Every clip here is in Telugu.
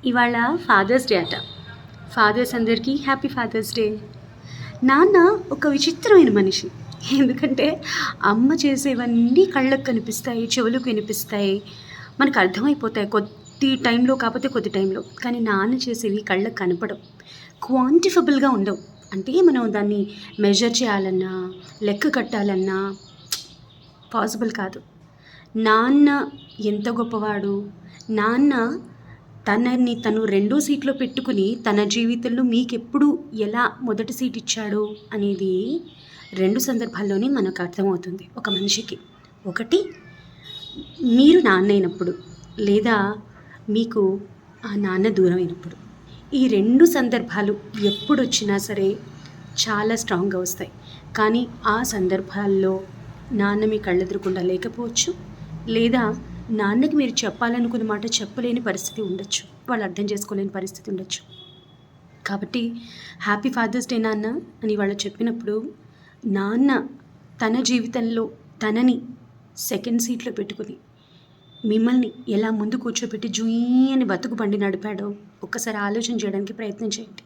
ఇవాళ ఫాదర్స్ డే అట. ఫాదర్స్ అందరికీ హ్యాపీ ఫాదర్స్ డే. నాన్న ఒక విచిత్రమైన మనిషి. ఎందుకంటే అమ్మ చేసేవన్నీ కళ్ళకు కనిపిస్తాయి, చెవులకు వినిపిస్తాయి, మనకు అర్థమైపోతాయి కొద్ది టైంలో, కాకపోతే కొద్ది టైంలో. కానీ నాన్న చేసేవి కళ్ళకు కనపడవు, క్వాంటిఫబుల్గా ఉండవు. అంటే మనం దాన్ని మెజర్ చేయాలన్నా, లెక్క కట్టాలన్నా పాసిబుల్ కాదు. నాన్న ఎంత గొప్పవాడు. నాన్న తనని తను రెండో సీట్లో పెట్టుకుని తన జీవితంలో మీకెప్పుడు ఎలా మొదటి సీట్ ఇచ్చాడు అనేది రెండు సందర్భాల్లోనే మనకు అర్థమవుతుంది ఒక మనిషికి. ఒకటి, మీరు నాన్న అయినప్పుడు, లేదా మీకు ఆ నాన్న దూరం అయినప్పుడు. ఈ రెండు సందర్భాలు ఎప్పుడు వచ్చినా సరే చాలా స్ట్రాంగ్గా వస్తాయి. కానీ ఆ సందర్భాల్లో నాన్న మీ కళ్ళెదురకుండా లేకపోవచ్చు, లేదా నాన్నకి మీరు చెప్పాలనుకున్న మాట చెప్పలేని పరిస్థితి ఉండొచ్చు, వాళ్ళు అర్థం చేసుకోలేని పరిస్థితి ఉండొచ్చు. కాబట్టి హ్యాపీ ఫాదర్స్ డే నాన్న అని వాళ్ళు చెప్పినప్పుడు, నాన్న తన జీవితంలో తనని సెకండ్ సీట్లో పెట్టుకుని మిమ్మల్ని ఎలా ముందు కూర్చోబెట్టి జూయని బతుకు బండి నడిపాడో ఒక్కసారి ఆలోచన చేయడానికి ప్రయత్నం చేయండి.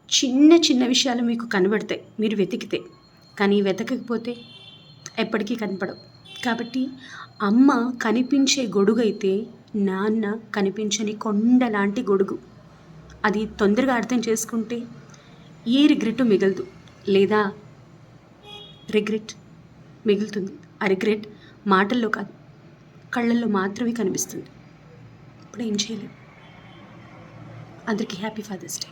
చిన్న చిన్న విషయాలు మీకు కనబడతాయి మీరు వెతికితే, కానీ వెతకకపోతే ఎప్పటికీ కనపడవు. కాబట్టి అమ్మ కనిపించే గొడుగు అయితే నాన్న కనిపించని కొండ లాంటి గొడుగు. అది తొందరగా అర్థం చేసుకుంటే ఏ రిగ్రెట్ మిగలదు, లేదా రిగ్రెట్ మిగులుతుంది. ఆ రిగ్రెట్ మాటల్లో కాదు, కళ్ళల్లో మాత్రమే కనిపిస్తుంది. ఇప్పుడు ఏం చేయలేం. అందరికీ హ్యాపీ ఫాదర్స్ డే.